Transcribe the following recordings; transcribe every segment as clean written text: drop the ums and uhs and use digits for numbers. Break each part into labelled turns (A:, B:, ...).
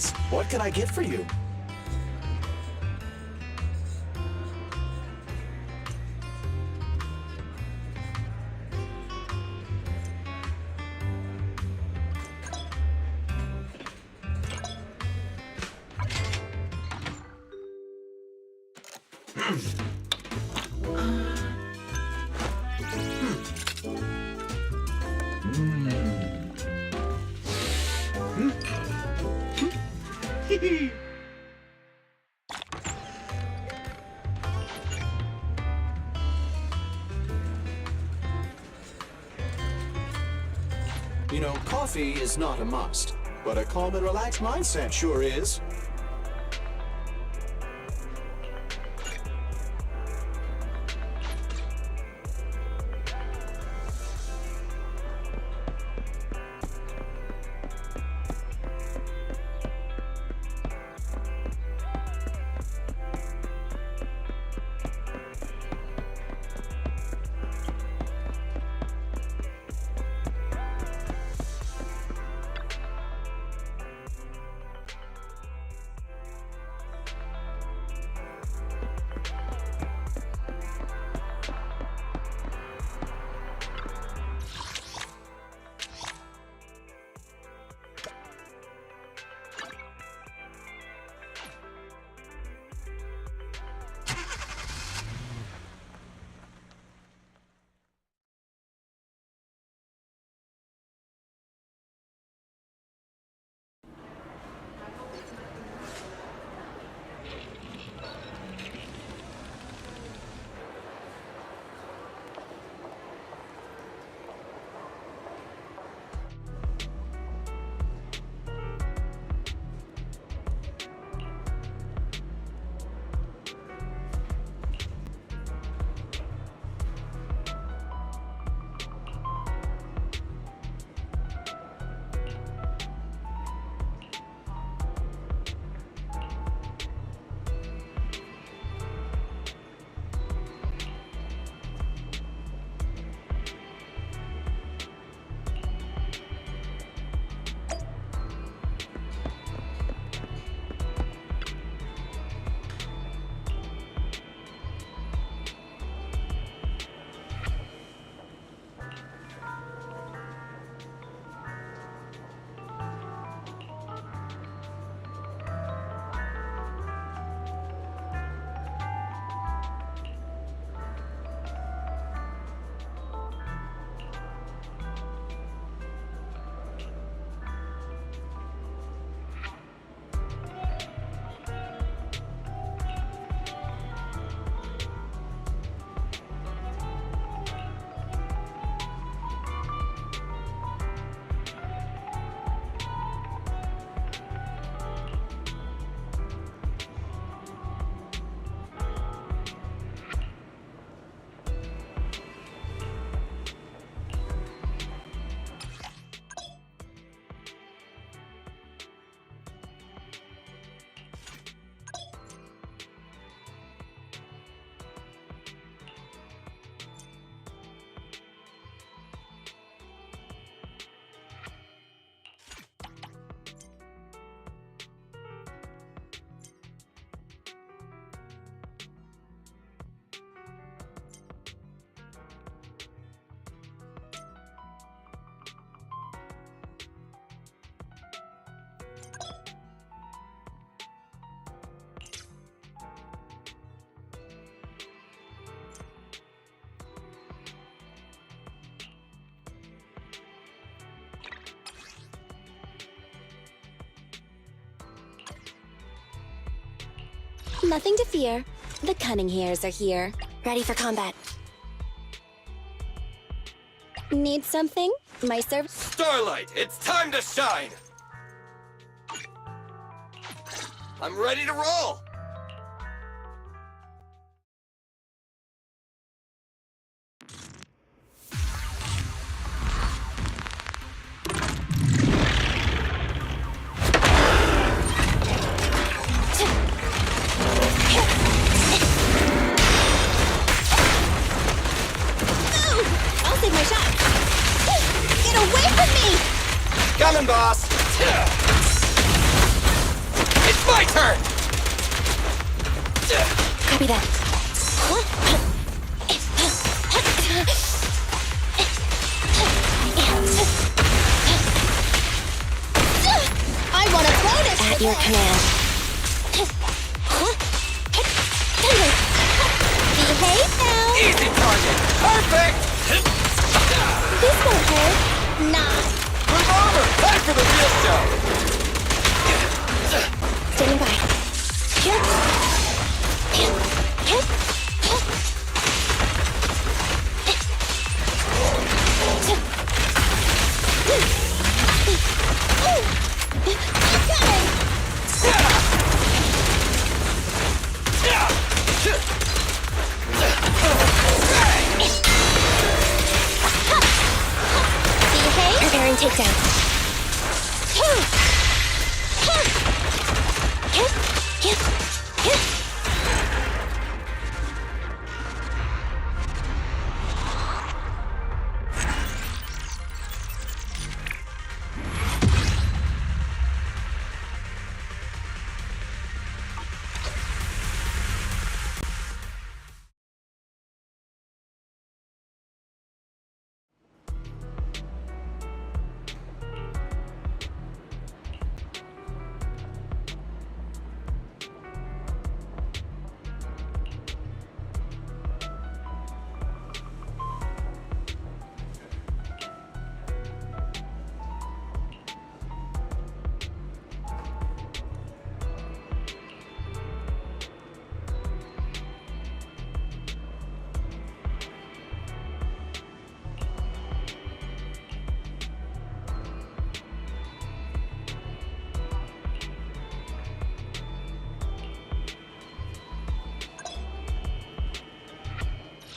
A: Greetings. What can I get for you? You know, coffee is not a must, but a calm and relaxed mindset sure is.
B: Nothing to fear. The cunning hairs are here, ready for combat. Need something? My service.
C: Starlight, it's time to shine! I'm ready to roll!
B: I'll save my shot. Get away from me!
C: Coming, boss! My turn!
B: Copy that.
D: I want a bonus
B: At
D: for
B: your
D: that.
B: command.
D: Behave now.
C: Easy target! Perfect!
D: This won't hurt. Nah.
C: Revolver! Time for the real show!
B: Standing by. Preparing takedown.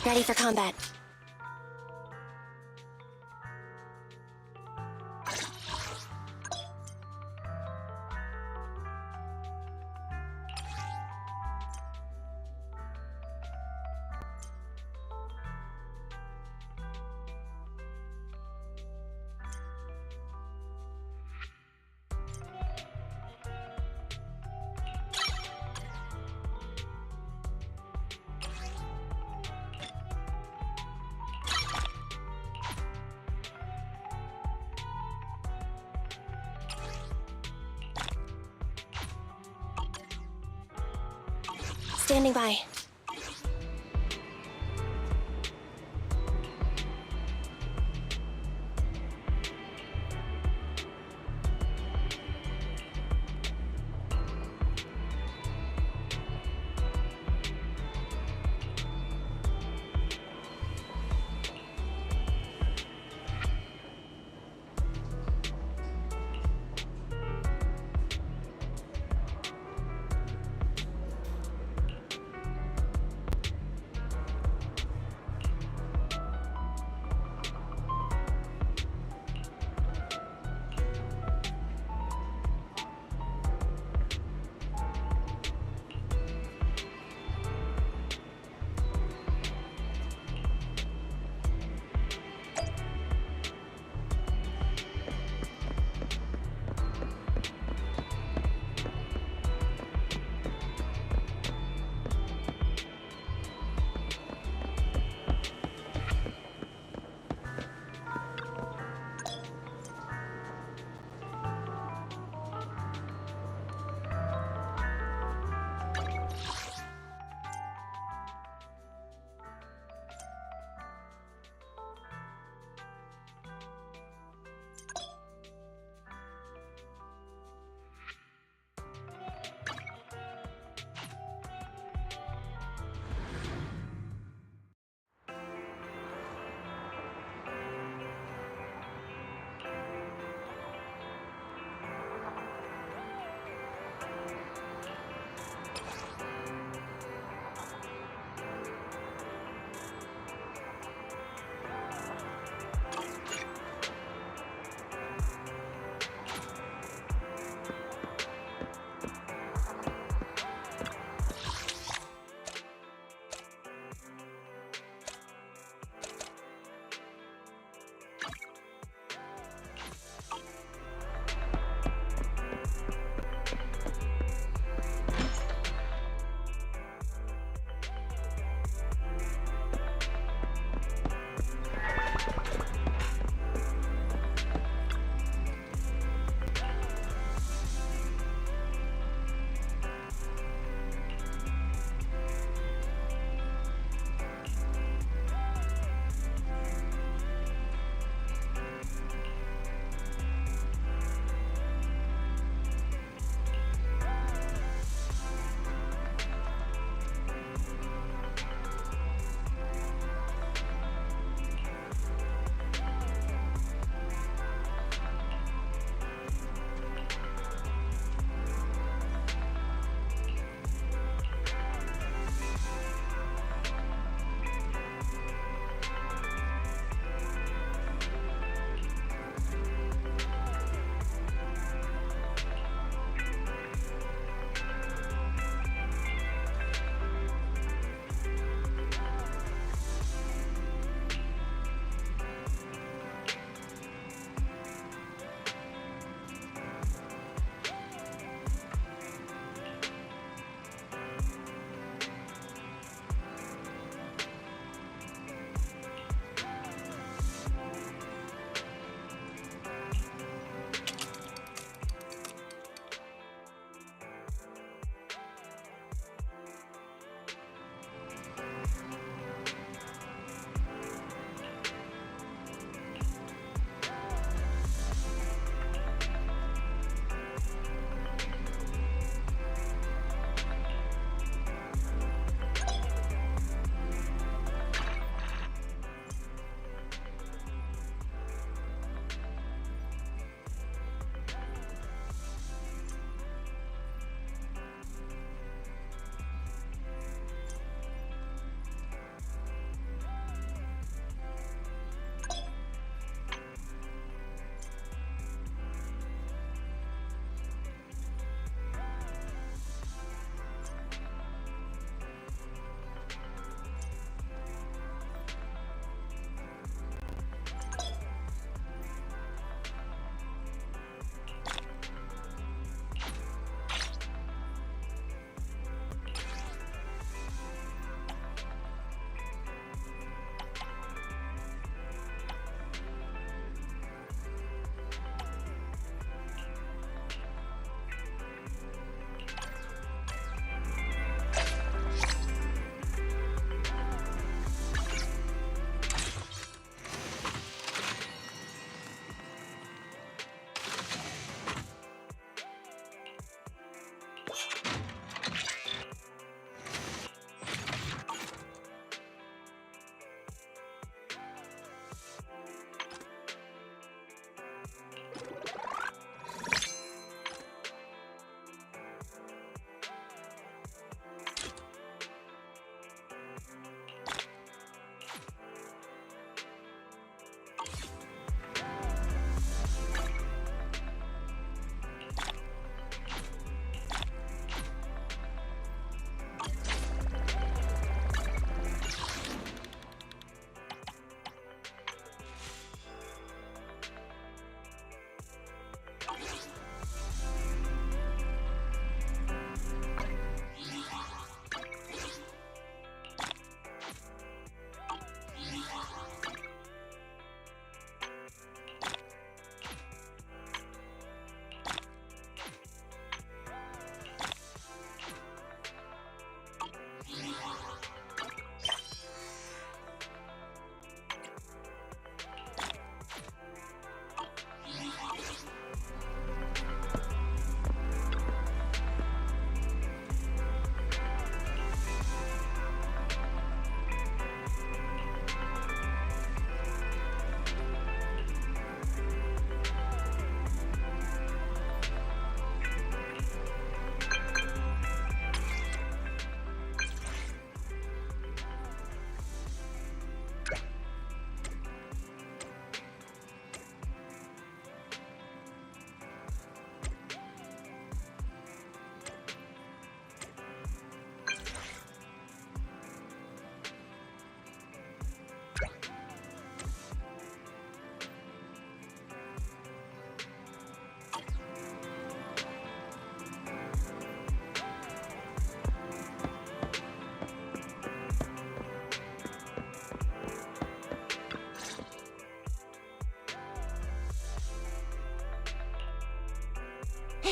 B: Ready for combat. Standing by.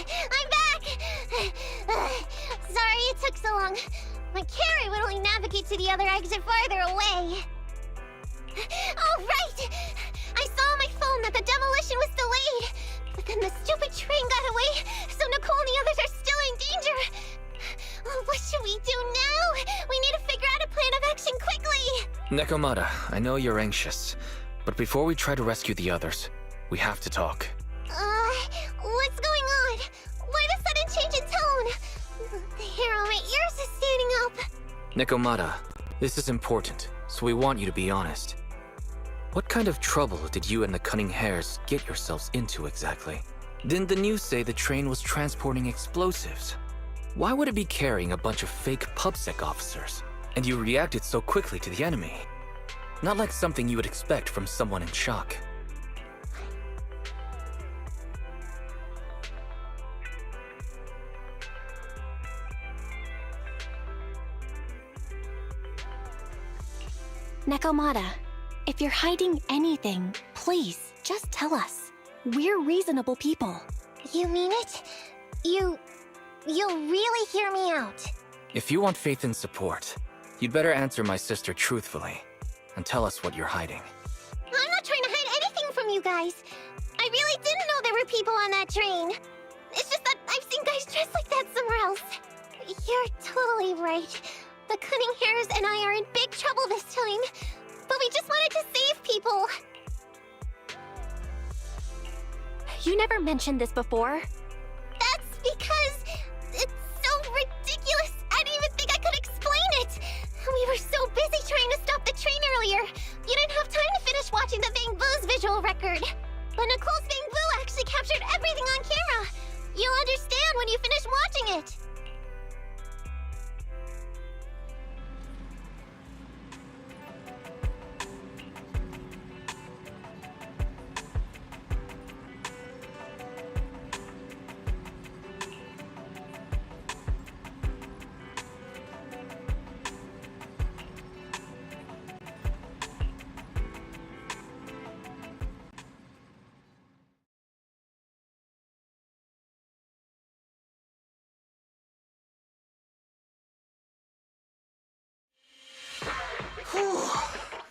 D: I'm back! Sorry it took so long. My carry would only navigate to the other exit farther away. Oh, right! I saw on my phone that the demolition was delayed. But then the stupid train got away, so Nicole and the others are still in danger. Oh, what should we do now? We need to figure out a plan of action quickly!
C: Nekomata, I know you're anxious, but before we try to rescue the others, we have to talk.
D: What's going on? Why the sudden change in tone? The hair on my ears is standing up.
C: Nekomata, this is important, so we want you to be honest. What kind of trouble did you and the Cunning Hares get yourselves into exactly? Didn't the news say the train was transporting explosives? Why would it be carrying a bunch of fake PubSec officers? And you reacted so quickly to the enemy. Not like something you would expect from someone in shock.
B: Nekomata, if you're hiding anything, please, just tell us. We're reasonable people.
D: You mean it? You'll really hear me out.
C: If you want faith and support, you'd better answer my sister truthfully and tell us what you're hiding.
D: I'm not trying to hide anything from you guys. I really didn't know there were people on that train. It's just that I've seen guys dressed like that somewhere else. You're totally right. The Cunning Hares and I are in big trouble this time. But we just wanted to save people.
B: You never mentioned this before.
D: That's because it's so ridiculous. I didn't even think I could explain it. We were so busy trying to stop the train earlier. You didn't have time to finish watching the Bang Boo's visual record. But Nicole's Bang Boo actually captured everything on camera. You'll understand when you finish watching it.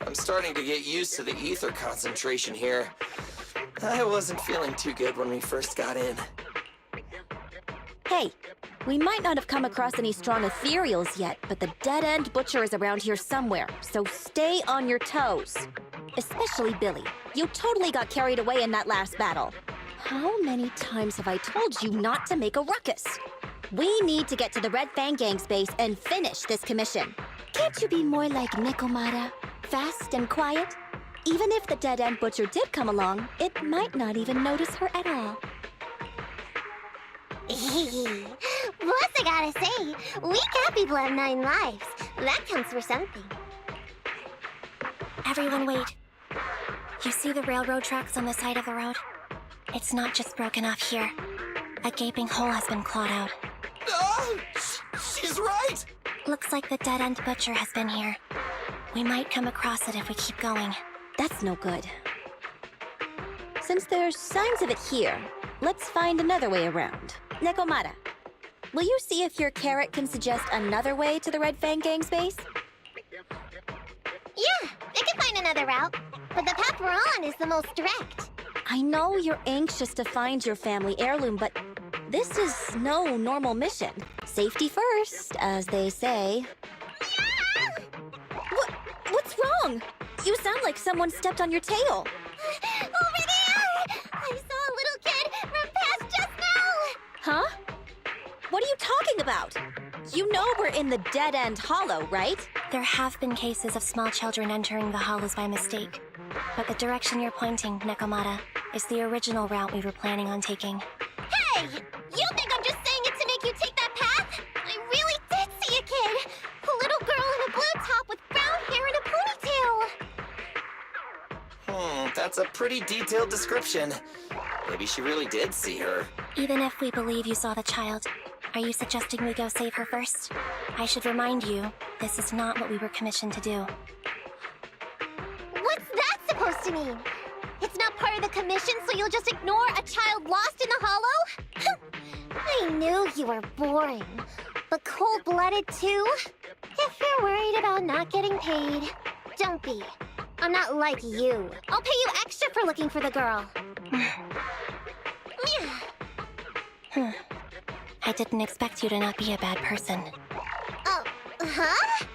E: I'm starting to get used to the ether concentration here. I wasn't feeling too good when we first got in.
B: Hey, we might not have come across any strong ethereals yet, but the dead-end butcher is around here somewhere, so stay on your toes. Especially Billy. You totally got carried away in that last battle. How many times have I told you not to make a ruckus? We need to get to the Red Fang Gang's base and finish this commission. Can't you be more like Nekomata? Fast and quiet? Even if the dead-end butcher did come along, it might not even notice her at all.
D: Plus, I gotta say, we cat people have 9 lives. That counts for something.
F: Everyone wait. You see the railroad tracks on the side of the road? It's not just broken off here. A gaping hole has been clawed out.
E: Oh, she's right!
F: Looks like the dead-end butcher has been here. We might come across it if we keep going.
B: That's no good. Since there's signs of it here, let's find another way around. Nekomata, will you see if your carrot can suggest another way to the Red Fang Gang's base?
D: Yeah, it can find another route. But the path we're on is the most direct.
B: I know you're anxious to find your family heirloom, but this is no normal mission. Safety first, as they say. What's wrong? You sound like someone stepped on your tail.
D: Over there! I saw a little kid run past just now!
B: Huh? What are you talking about? You know we're in the dead-end hollow, right?
F: There have been cases of small children entering the hollows by mistake. But the direction you're pointing, Nekomata, is the original route we were planning on taking.
D: Hey! You think I'm just saying it to make you take that path? I really did see a kid! A little girl in a blue top with brown hair and a ponytail!
E: That's a pretty detailed description. Maybe she really did see her.
F: Even if we believe you saw the child, are you suggesting we go save her first? I should remind you, this is not what we were commissioned to do.
D: What's that supposed to mean? It's not part of the commission, so you'll just ignore a child lost in the hollow? I knew you were boring, but cold-blooded too? If you're worried about not getting paid, don't be. I'm not like you. I'll pay you extra for looking for the girl.
F: I didn't expect you to not be a bad person.
D: Oh, huh?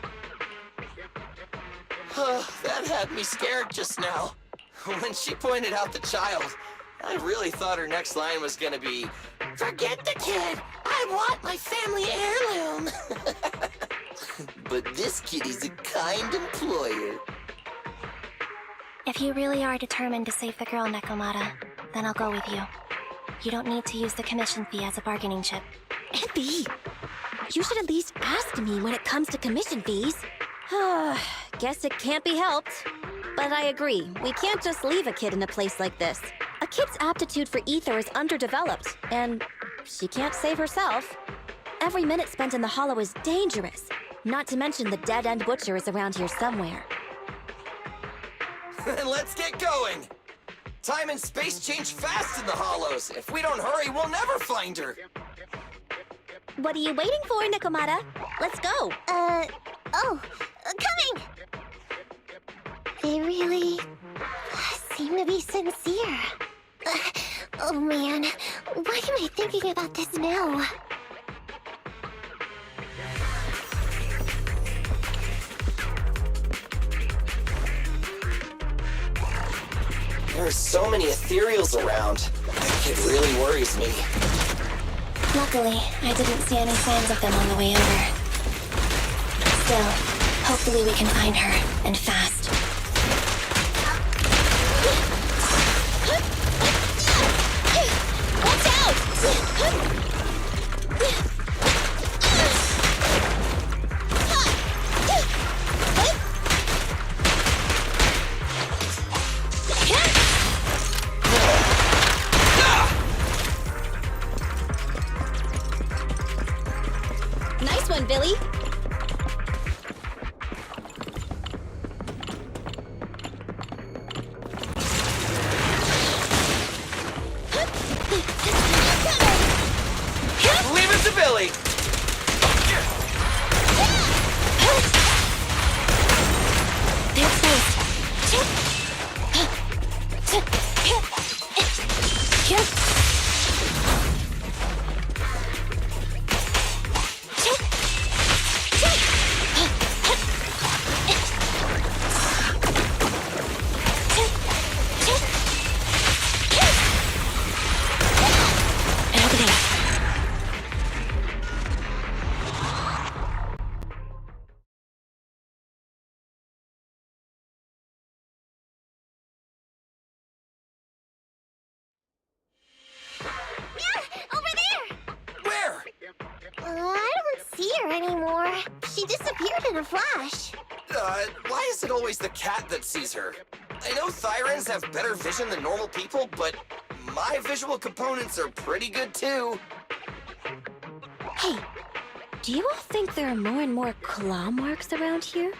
E: That had me scared just now. When she pointed out the child, I really thought her next line was gonna be, "Forget the kid! I want my family heirloom!" But this kitty's a kind employer.
F: If you really are determined to save the girl, Nekomata, then I'll go with you. You don't need to use the commission fee as a bargaining chip.
B: Andy, you should at least ask me when it comes to commission fees. Guess it can't be helped. But I agree, we can't just leave a kid in a place like this. A kid's aptitude for ether is underdeveloped, and she can't save herself. Every minute spent in the hollow is dangerous. Not to mention the dead-end butcher is around here somewhere.
E: Then let's get going! Time and space change fast in the hollows. If we don't hurry, we'll never find her.
B: What are you waiting for, Nekomata? Let's go.
D: Coming! They really seem to be sincere. Oh man, why am I thinking about this now?
E: There are so many ethereals around. That kid really worries me.
F: Luckily, I didn't see any signs of them on the way over. Still, hopefully we can find her, and fast.
B: Watch out! Nice one, Billy.
E: Leave it to Billy!
F: They're close.
D: I don't see her anymore. She disappeared in a flash.
E: Why is it always the cat that sees her? I know Thyrans have better vision than normal people, but my visual components are pretty good too.
B: Hey, do you all think there are more and more claw marks around here?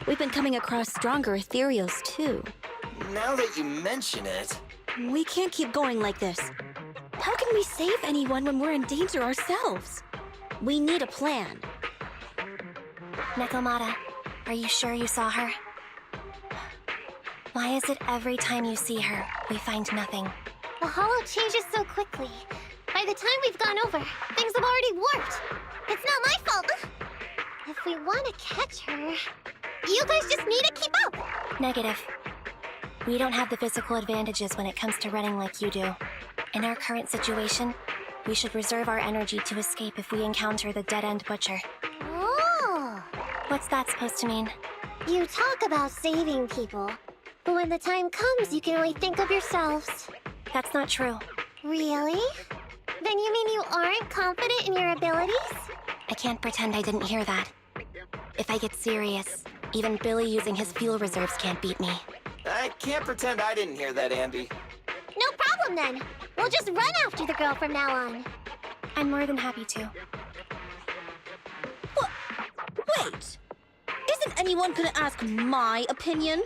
B: We've been coming across stronger ethereals too.
E: Now that you mention it...
B: We can't keep going like this. How can we save anyone when we're in danger ourselves? We need a plan.
F: Nekomata, are you sure you saw her? Why is it every time you see her, we find nothing?
D: The hollow changes so quickly. By the time we've gone over, things have already warped. It's not my fault. If we want to catch her, you guys just need to keep up.
F: Negative. We don't have the physical advantages when it comes to running like you do. In our current situation, we should reserve our energy to escape if we encounter the dead-end butcher.
D: Oh!
F: What's that supposed to mean?
D: You talk about saving people, but when the time comes, you can only think of yourselves.
F: That's not true.
D: Really? Then you mean you aren't confident in your abilities?
F: I can't pretend I didn't hear that. If I get serious, even Billy using his fuel reserves can't beat me.
E: I can't pretend I didn't hear that, Andy.
D: No problem then. We'll just run after the girl from now on.
F: I'm more than happy to.
B: Wait! Isn't anyone gonna ask my opinion?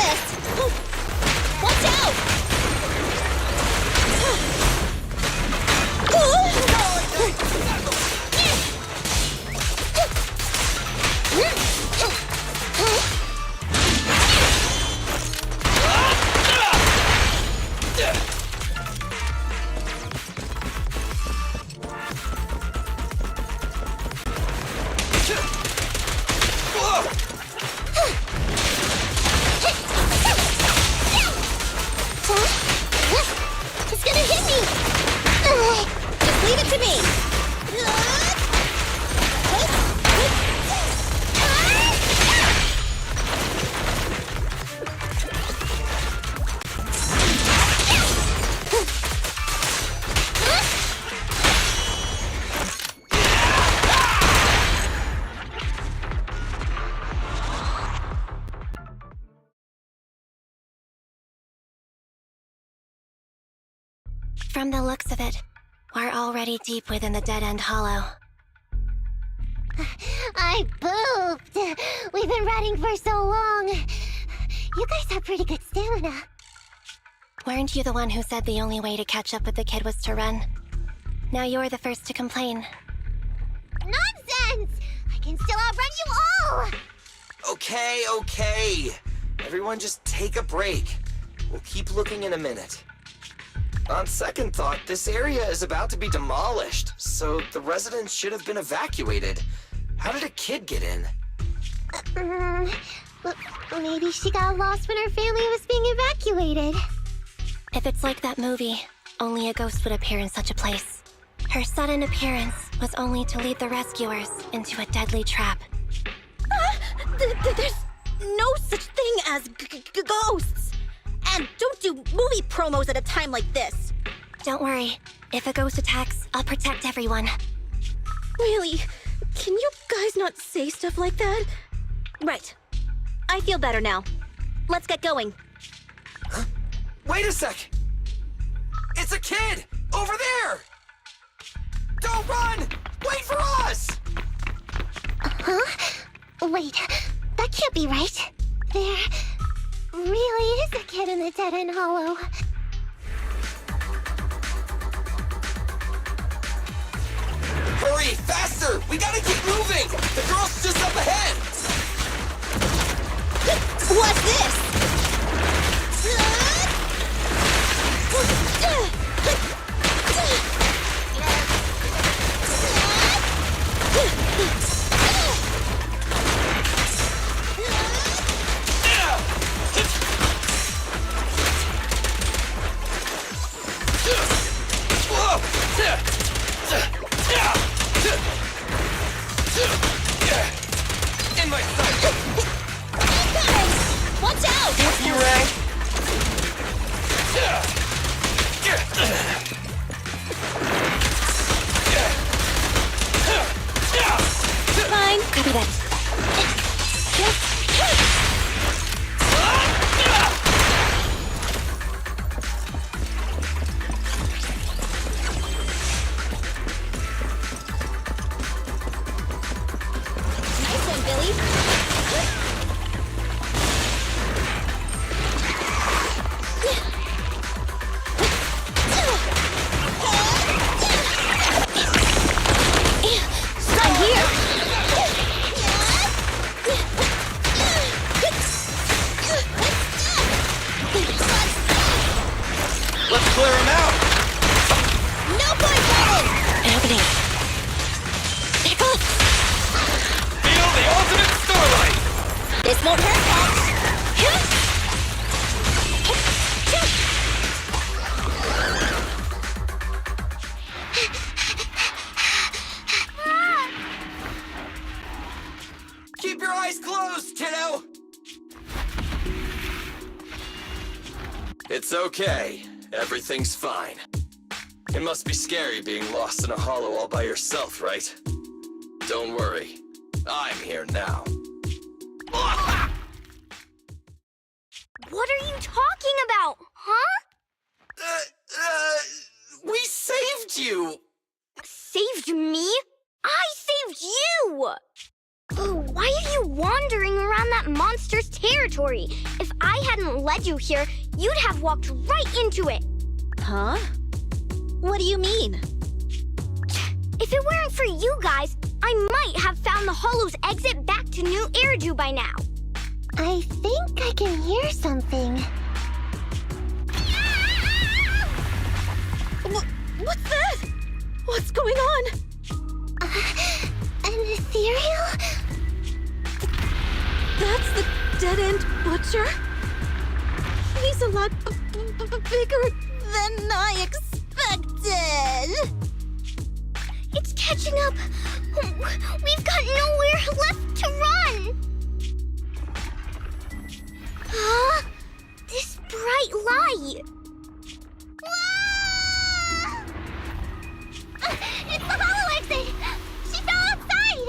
B: this! Watch out!
D: It's gonna hit me!
B: Just leave it to me!
F: From the looks of it, we're already deep within the Dead End Hollow.
D: I pooped! We've been running for so long. You guys have pretty good stamina.
F: Weren't you the one who said the only way to catch up with the kid was to run? Now you're the first to complain.
D: Nonsense! I can still outrun you all!
E: Okay. Everyone just take a break. We'll keep looking in a minute. On second thought, this area is about to be demolished, so the residents should have been evacuated. How did a kid get in?
D: Maybe she got lost when her family was being evacuated.
F: If it's like that movie, only a ghost would appear in such a place. Her sudden appearance was only to lead the rescuers into a deadly trap.
B: There's no such thing as ghosts! And don't do movie promos at a time like this!
F: Don't worry. If a ghost attacks, I'll protect everyone.
B: Really? Can you guys not say stuff like that? Right. I feel better now. Let's get going.
E: Huh? Wait a sec! It's a kid! Over there! Don't run! Wait for us!
D: Huh? Wait, that can't be right. There really is a kid in the Dead End Hollow.
E: Hurry, faster! We gotta keep moving! The girl's just up ahead!
B: What's this?
E: In my sight!
B: Watch out!
E: You rang?
B: Fine.
F: Copy that.
B: Nice one, Billy. I'm here.
E: Let's clear him out!
B: No point button!
F: Opening. Pickle!
E: Feel the ultimate starlight!
B: This won't hurt much.
E: Keep your eyes closed, kiddo! It's okay. Everything's fine. It must be scary being lost in a hollow all by yourself, right? Don't worry. I'm here now.
D: What are you talking about, huh?
E: We saved you!
D: Saved me? I saved you! Why are you wandering around that monster's territory? If I hadn't led you here, you'd have walked right into it.
B: Huh? What do you mean?
D: If it weren't for you guys, I might have found the Hollow's exit back to New Eridu by now. I think I can hear something.
B: What's that? What's going on?
D: An ethereal?
B: That's the dead-end butcher? He's a lot bigger than I expected.
D: It's catching up. We've got nowhere left to run. Huh? This bright light. Whoa! It's the Hollow exit. She fell outside.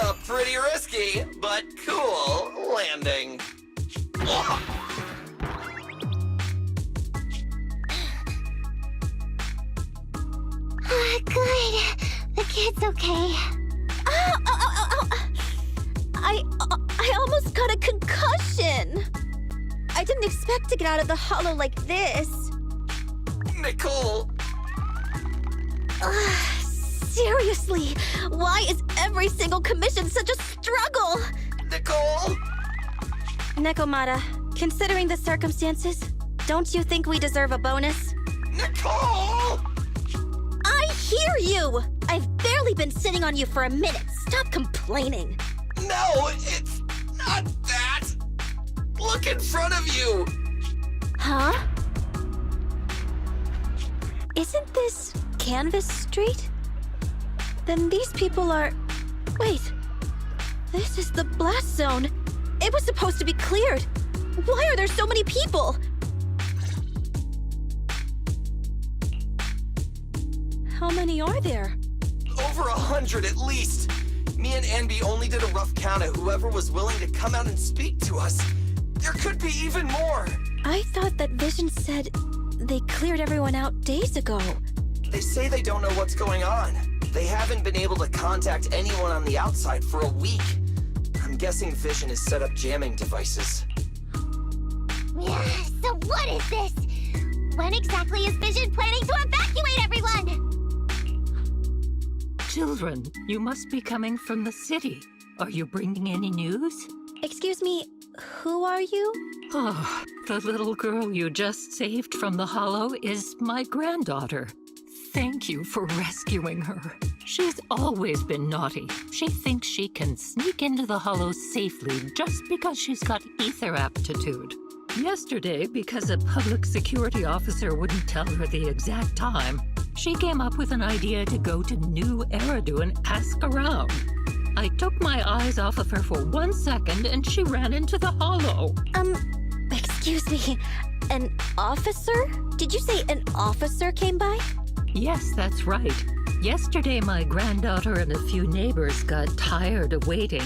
E: A pretty risky, but cool landing.
D: Good. The kid's okay.
B: I almost got a concussion. I didn't expect to get out of the Hollow like this.
E: Nicole!
B: Seriously, why is every single commission such a struggle?
E: Nicole!
B: Nekomata, considering the circumstances, don't you think we deserve a bonus?
E: Nicole!
B: I hear you! I've barely been sitting on you for a minute. Stop complaining.
E: No, it's not that! Look in front of you!
B: Huh? Isn't this Canvas Street? Then these people are... Wait. This is the blast zone. It was supposed to be cleared. Why are there so many people? How many are there?
E: Over 100 at least! Me and Anby only did a rough count of whoever was willing to come out and speak to us. There could be even more!
B: I thought that Vision said they cleared everyone out days ago.
E: They say they don't know what's going on. They haven't been able to contact anyone on the outside for a week. I'm guessing Vision has set up jamming devices.
D: So what is this? When exactly is Vision planning to evacuate everyone?
G: Children, you must be coming from the city. Are you bringing any news?
B: Excuse me, who are you?
G: Oh, the little girl you just saved from the Hollow is my granddaughter. Thank you for rescuing her. She's always been naughty. She thinks she can sneak into the Hollow safely just because she's got ether aptitude. Yesterday, because a public security officer wouldn't tell her the exact time, she came up with an idea to go to New Eridu and ask around. I took my eyes off of her for 1 second and she ran into the Hollow.
B: Excuse me, an officer? Did you say an officer came by?
G: Yes, that's right. Yesterday, my granddaughter and a few neighbors got tired of waiting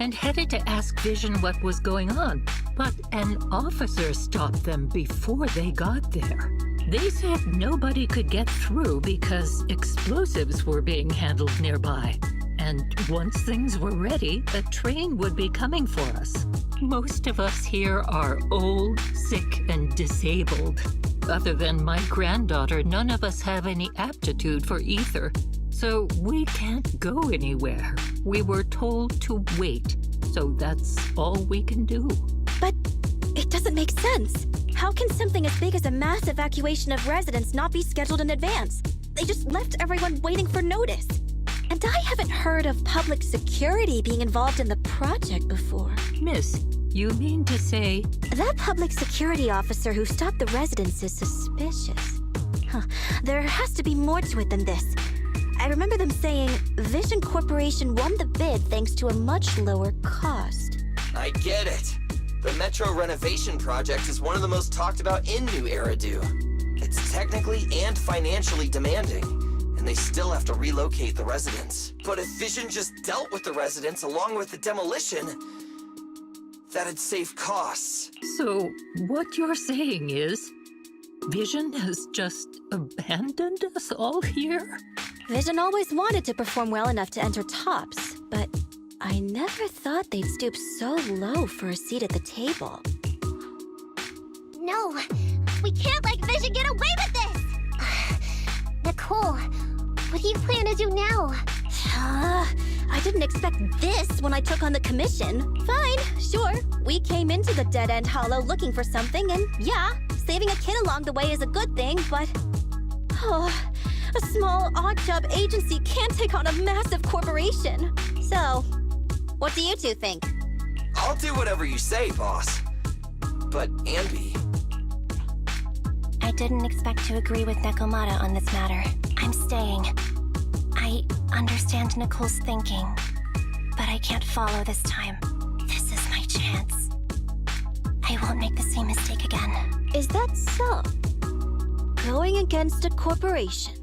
G: and headed to ask Vision what was going on, but an officer stopped them before they got there. They said nobody could get through because explosives were being handled nearby. And once things were ready, a train would be coming for us. Most of us here are old, sick, and disabled. Other than my granddaughter, none of us have any aptitude for ether, so we can't go anywhere. We were told to wait, so that's all we can do.
B: But it doesn't make sense. How can something as big as a mass evacuation of residents not be scheduled in advance? They just left everyone waiting for notice. And I haven't heard of public security being involved in the project before.
G: Miss, you mean to say...
B: That public security officer who stopped the residents is suspicious. There has to be more to it than this. I remember them saying Vision Corporation won the bid thanks to a much lower cost.
E: I get it. The Metro renovation project is one of the most talked about in New Eridu. It's technically and financially demanding, and they still have to relocate the residents. But if Vision just dealt with the residents along with the demolition, that'd save costs.
G: So, what you're saying is... Vision has just abandoned us all here?
B: Vision always wanted to perform well enough to enter tops, but I never thought they'd stoop so low for a seat at the table.
D: No, we can't let Vision get away with this! Nicole, what do you plan to do now?
B: I didn't expect this when I took on the commission. Fine, sure. We came into the dead-end hollow looking for something, and yeah, saving a kid along the way is a good thing, but... a small, odd-job agency can't take on a massive corporation. So, what do you two think?
E: I'll do whatever you say, boss. But, Ambi...
F: I didn't expect to agree with Nekomata on this matter. I'm staying. I understand Nicole's thinking, but I can't follow this time. This is my chance. I won't make the same mistake again.
B: Is that so? Going against a corporation.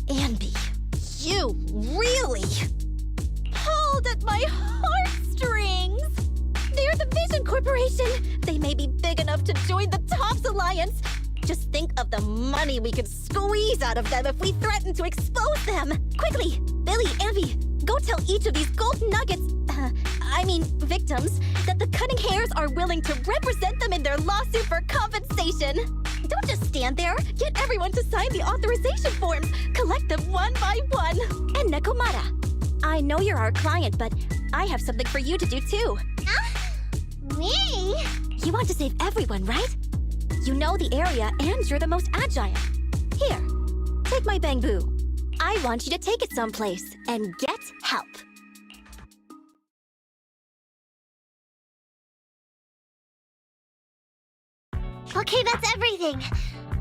B: Ambi, you really pulled at my heartstrings! They're the Vision Corporation! They may be big enough to join the Tops Alliance. Just think of the money we could squeeze out of them if we threaten to expose them! Quickly! Billy, Ambi, go tell each of these gold nuggets, victims, that the Cunning Hairs are willing to represent them in their lawsuit for compensation! Don't just stand there! Get everyone to sign the authorization forms! Collect them one by one! And Nekomata, I know you're our client, but I have something for you to do too.
D: Me?
B: You want to save everyone, right? You know the area, and you're the most agile. Here, take my bamboo. I want you to take it someplace and get help.
D: Okay, that's everything.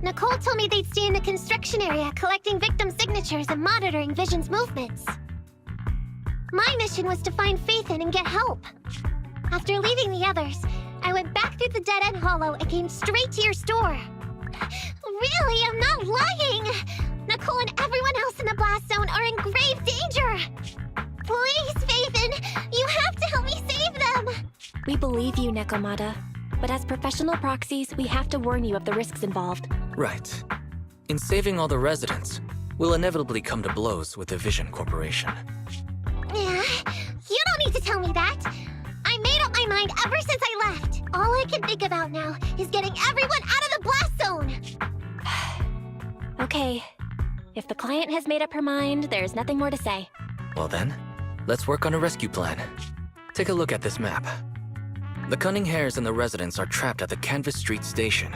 D: Nicole told me they'd stay in the construction area, collecting victim signatures and monitoring Vision's movements. My mission was to find Faithin and get help. After leaving the others, I went back through the dead-end hollow and came straight to your store. Really, I'm not lying! Nicole and everyone else in the blast zone are in grave danger! Please, Faithin, you have to help me save them!
F: We believe you, Nekomata. But as professional proxies, we have to warn you of the risks involved.
C: Right. In saving all the residents, we'll inevitably come to blows with the Vision Corporation.
D: Yeah, you don't need to tell me that! I made up my mind ever since I left! All I can think about now is getting everyone out of the blast zone!
F: Okay. If the client has made up her mind, there's nothing more to say.
C: Well then, let's work on a rescue plan. Take a look at this map. The Cunning Hairs and the residents are trapped at the Canvas Street station,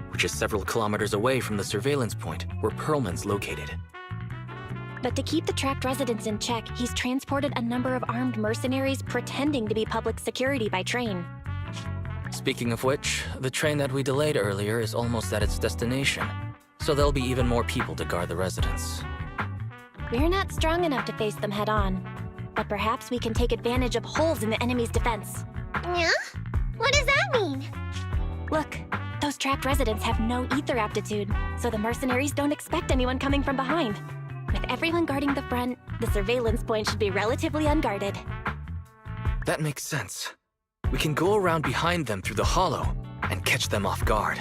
C: which is several kilometers away from the surveillance point where Perlman's located.
F: But to keep the trapped residents in check, he's transported a number of armed mercenaries pretending to be public security by train.
C: Speaking of which, the train that we delayed earlier is almost at its destination, so there'll be even more people to guard the residents.
F: We're not strong enough to face them head-on, but perhaps we can take advantage of holes in the enemy's defense.
D: Yeah? What does that mean?
F: Look, those trapped residents have no ether aptitude, so the mercenaries don't expect anyone coming from behind. With everyone guarding the front, the surveillance point should be relatively unguarded.
C: That makes sense. We can go around behind them through the hollow and catch them off guard.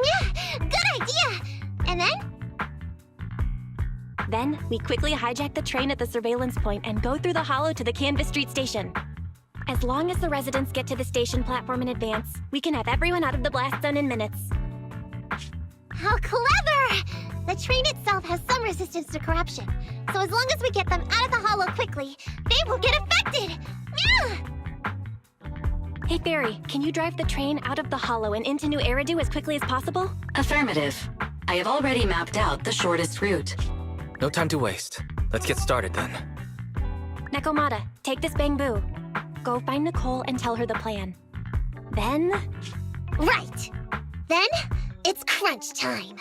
D: Yeah, good idea! And then?
F: Then, we quickly hijack the train at the surveillance point and go through the hollow to the Canvas Street station. As long as the residents get to the station platform in advance, we can have everyone out of the blast zone in minutes.
D: How clever! The train itself has some resistance to corruption, so as long as we get them out of the hollow quickly, they won't get affected! Yeah!
F: Hey Fairy, can you drive the train out of the hollow and into New Eridu as quickly as possible?
H: Affirmative. I have already mapped out the shortest route.
C: No time to waste. Let's get started then.
F: Nekomata, take this bamboo. Go find Nicole and tell her the plan. Then...
D: Right! Then, it's crunch time.